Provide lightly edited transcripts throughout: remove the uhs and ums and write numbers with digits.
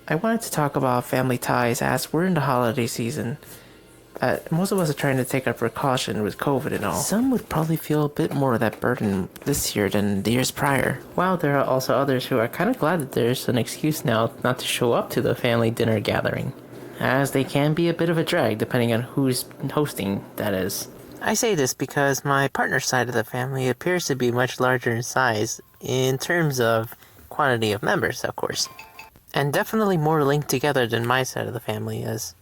I wanted to talk about family ties as we're in the holiday season. Most of us are trying to take a precaution with COVID and all. Some would probably feel a bit more of that burden this year than the years prior. While there are also others who are kind of glad that there's an excuse now not to show up to the family dinner gathering, as they can be a bit of a drag depending on who's hosting, that is. I say this because my partner's side of the family appears to be much larger in size in terms of quantity of members, of course, and definitely more linked together than my side of the family is,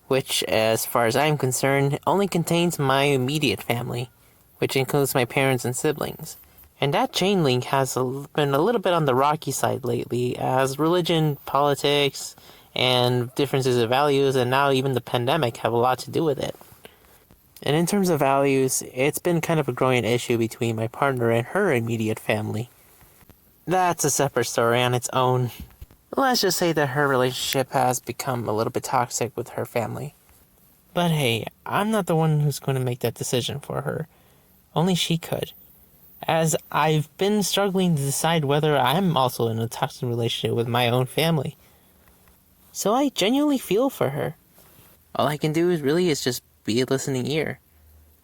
which, as far as I'm concerned, only contains my immediate family, which includes my parents and siblings. And that chain link has been a little bit on the rocky side lately, as religion, politics, and differences of values, and now even the pandemic have a lot to do with it. And in terms of values, it's been kind of a growing issue between my partner and her immediate family. That's a separate story on its own. Let's just say that her relationship has become a little bit toxic with her family. But hey, I'm not the one who's going to make that decision for her. Only she could. As I've been struggling to decide whether I'm also in a toxic relationship with my own family. So I genuinely feel for her. All I can do is just be a listening ear,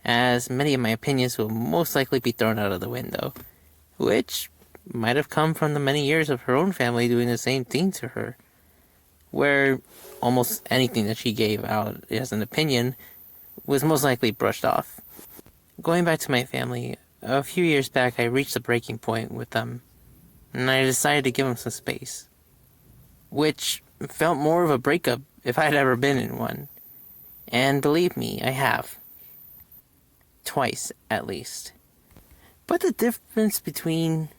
as many of my opinions will most likely be thrown out of the window, which might have come from the many years of her own family doing the same thing to her, where almost anything that she gave out as an opinion was most likely brushed off. Going back to my family, a few years back I reached a breaking point with them, and I decided to give them some space, which felt more of a breakup if I'd ever been in one. And believe me, I have. Twice, at least. But the difference between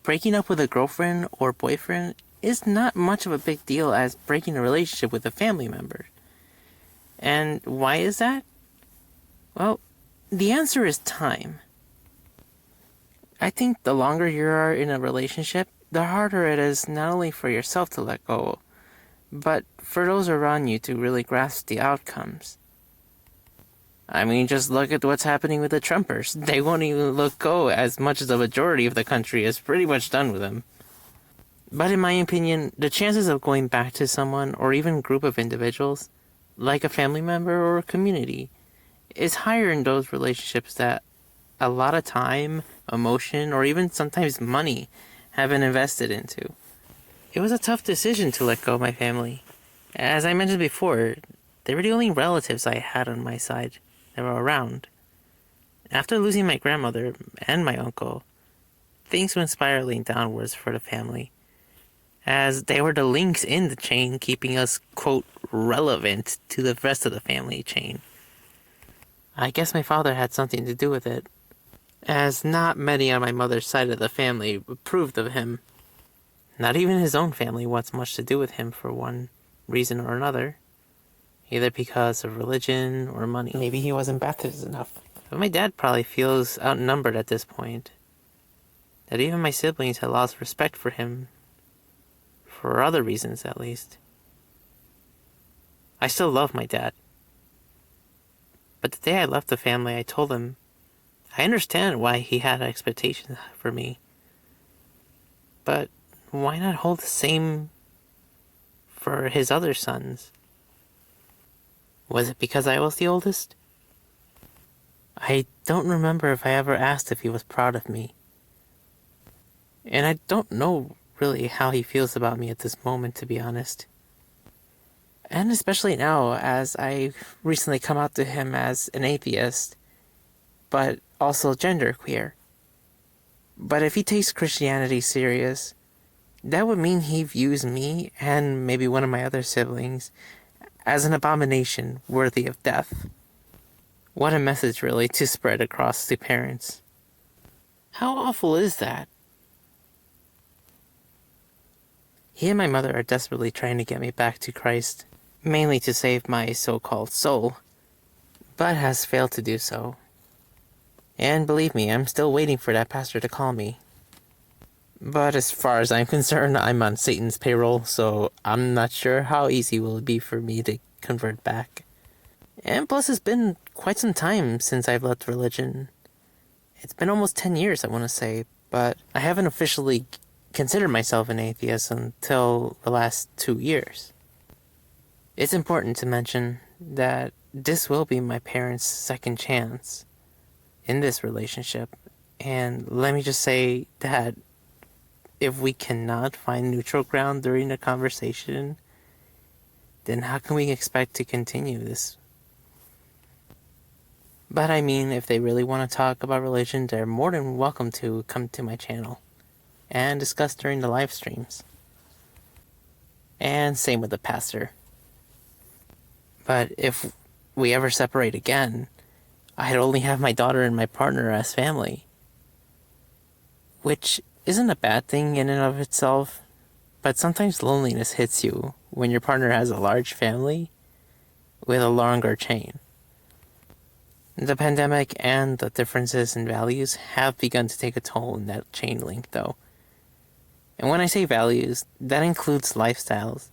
breaking up with a girlfriend or boyfriend is not much of a big deal as breaking a relationship with a family member. And why is that? Well, the answer is time. I think the longer you are in a relationship, the harder it is not only for yourself to let go, but for those around you to really grasp the outcomes. I mean, just look at what's happening with the Trumpers. They won't even let go as much as the majority of the country is pretty much done with them. But in my opinion, the chances of going back to someone or even group of individuals, like a family member or a community, is higher in those relationships that a lot of time, emotion, or even sometimes money have been invested into. It was a tough decision to let go of my family. As I mentioned before, they were the only relatives I had on my side that were around. After losing my grandmother and my uncle, things went spiraling downwards for the family, as they were the links in the chain keeping us, quote, relevant to the rest of the family chain. I guess my father had something to do with it, as not many on my mother's side of the family approved of him. Not even his own family wants much to do with him for one reason or another, either because of religion or money. Maybe he wasn't Baptist enough. But my dad probably feels outnumbered at this point, that even my siblings had lost respect for him, for other reasons at least. I still love my dad. But the day I left the family, I told him I understand why he had expectations for me, but why not hold the same for his other sons? Was it because I was the oldest? I don't remember if I ever asked if he was proud of me. And I don't know really how he feels about me at this moment, to be honest. And especially now, as I recently come out to him as an atheist, but also genderqueer. But if he takes Christianity serious, that would mean he views me, and maybe one of my other siblings, as an abomination worthy of death. What a message, really, to spread across the parents. How awful is that? He and my mother are desperately trying to get me back to Christ, mainly to save my so-called soul, but has failed to do so. And believe me, I'm still waiting for that pastor to call me. But as far as I'm concerned, I'm on Satan's payroll, so I'm not sure how easy it will be for me to convert back. And plus, it's been quite some time since I've left religion. It's been almost 10 years, I want to say, but I haven't officially considered myself an atheist until the last 2 years. It's important to mention that this will be my parents' second chance in this relationship. And let me just say that if we cannot find neutral ground during the conversation, then how can we expect to continue this? But I mean, if they really want to talk about religion, they're more than welcome to come to my channel and discuss during the live streams. And same with the pastor. But if we ever separate again, I'd only have my daughter and my partner as family. Which isn't a bad thing in and of itself, but sometimes loneliness hits you when your partner has a large family with a longer chain. The pandemic and the differences in values have begun to take a toll in that chain link, though. And when I say values, that includes lifestyles,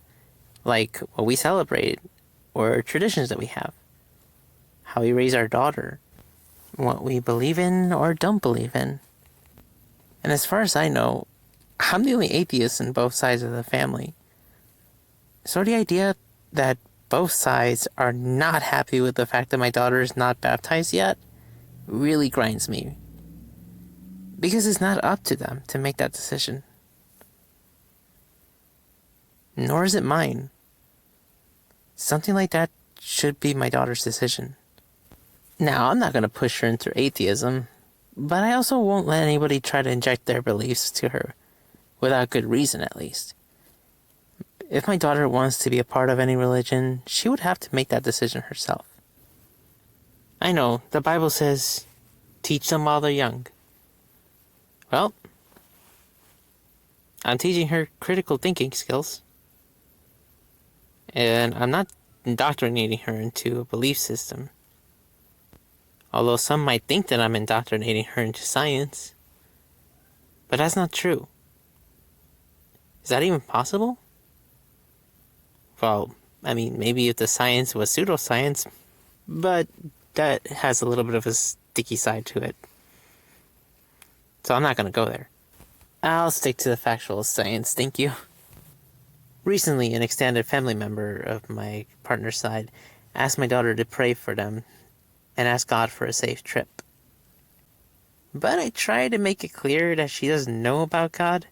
like what we celebrate, or traditions that we have, how we raise our daughter, what we believe in or don't believe in. And as far as I know, I'm the only atheist in both sides of the family. So the idea that both sides are not happy with the fact that my daughter is not baptized yet really grinds me. Because it's not up to them to make that decision. Nor is it mine. Something like that should be my daughter's decision. Now, I'm not going to push her into atheism, but I also won't let anybody try to inject their beliefs to her, without good reason at least. If my daughter wants to be a part of any religion, she would have to make that decision herself. I know, the Bible says, teach them while they're young. Well, I'm teaching her critical thinking skills. And I'm not indoctrinating her into a belief system. Although some might think that I'm indoctrinating her into science. But that's not true. Is that even possible? Well, I mean, maybe if the science was pseudoscience, but that has a little bit of a sticky side to it. So I'm not going to go there. I'll stick to the factual science, thank you. Recently, an extended family member of my partner's side asked my daughter to pray for them and ask God for a safe trip. But I tried to make it clear that she doesn't know about God.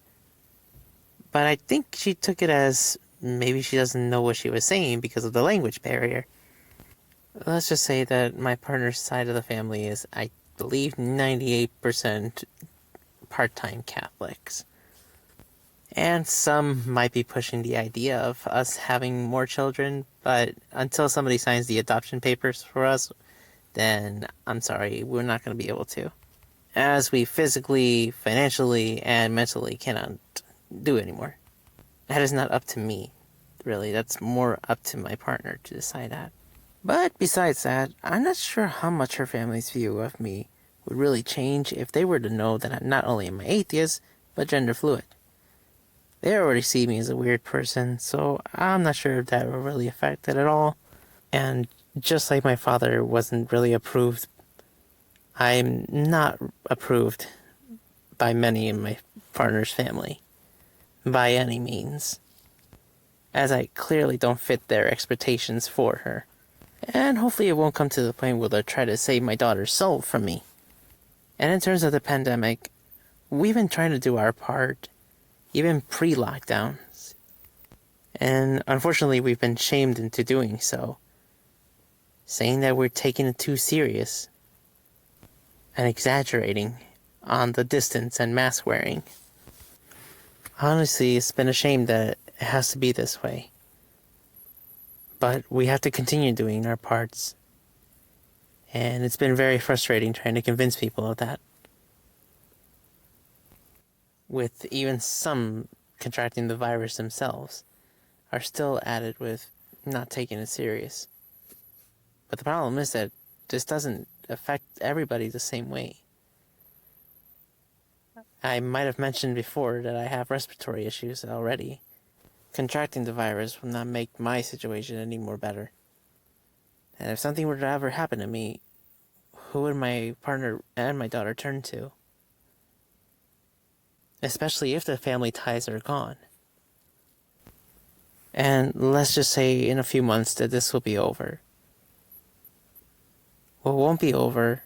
But I think she took it as maybe she doesn't know what she was saying because of the language barrier. Let's just say that my partner's side of the family is, I believe, 98% part-time Catholics. And some might be pushing the idea of us having more children, but until somebody signs the adoption papers for us, then I'm sorry, we're not going to be able to. As we physically, financially, and mentally cannot do anymore. That is not up to me, really. That's more up to my partner to decide that. But besides that, I'm not sure how much her family's view of me would really change if they were to know that I'm not only am I atheist, but gender fluid. They already see me as a weird person, so I'm not sure if that will really affect it at all. And just like my father wasn't really approved, I'm not approved by many in my partner's family. By any means. As I clearly don't fit their expectations for her. And hopefully it won't come to the point where they'll try to save my daughter's soul from me. And in terms of the pandemic, we've been trying to do our part, even pre-lockdowns. And unfortunately, we've been shamed into doing so. Saying that we're taking it too serious. And exaggerating on the distance and mask wearing. Honestly, it's been a shame that it has to be this way. But we have to continue doing our parts. And it's been very frustrating trying to convince people of that. With even some contracting the virus themselves, are still at it with not taking it serious. But the problem is that this doesn't affect everybody the same way. I might have mentioned before that I have respiratory issues already. Contracting the virus will not make my situation any more better. And if something were to ever happen to me, who would my partner and my daughter turn to? especially if the family ties are gone. And let's just say in a few months that this will be over. What won't be over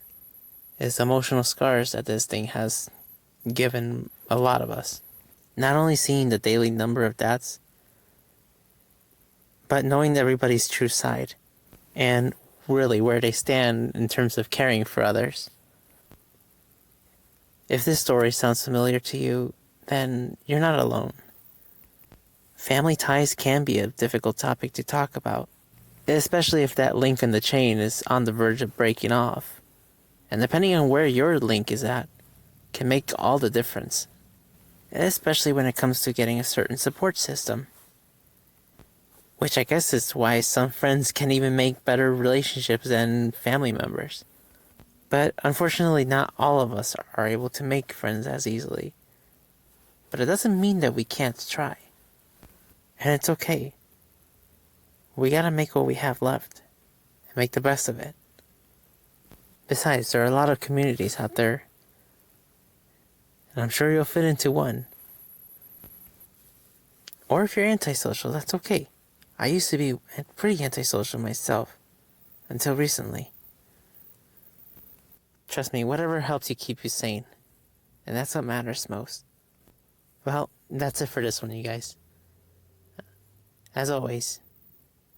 is emotional scars that this thing has given a lot of us. Not only seeing the daily number of deaths, but knowing everybody's true side and really where they stand in terms of caring for others. If this story sounds familiar to you, then you're not alone. Family ties can be a difficult topic to talk about, especially if that link in the chain is on the verge of breaking off. And depending on where your link is at, can make all the difference, especially when it comes to getting a certain support system. Which I guess is why some friends can even make better relationships than family members. But unfortunately, not all of us are able to make friends as easily. But it doesn't mean that we can't try. And it's okay. We gotta make what we have left and make the best of it. Besides, there are a lot of communities out there, and I'm sure you'll fit into one. Or if you're antisocial, that's okay. I used to be pretty antisocial myself, until recently. Trust me, whatever helps you keep you sane, and that's what matters most. Well, that's it for this one, you guys. As always,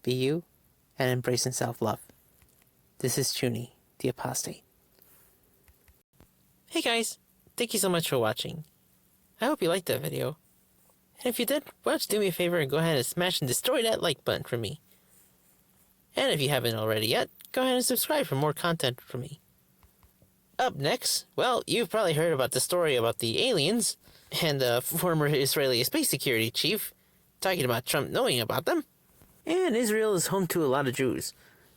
be you and embracing self-love. This is Chuni, the Apostate. Hey guys, thank you so much for watching. I hope you liked that video. And if you did, why don't you do me a favor and go ahead and smash and destroy that like button for me. And if you haven't already yet, go ahead and subscribe for more content from me. Up next, well, you've probably heard about the story about the aliens and the former Israeli space security chief talking about Trump knowing about them. And Israel is home to a lot of Jews.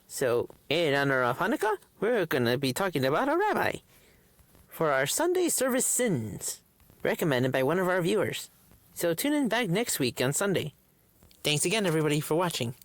So, in honor of Hanukkah, we're going to be talking about a rabbi for our Sunday service sins, recommended by one of our viewers. So tune in back next week on Sunday. Thanks again, everybody, for watching.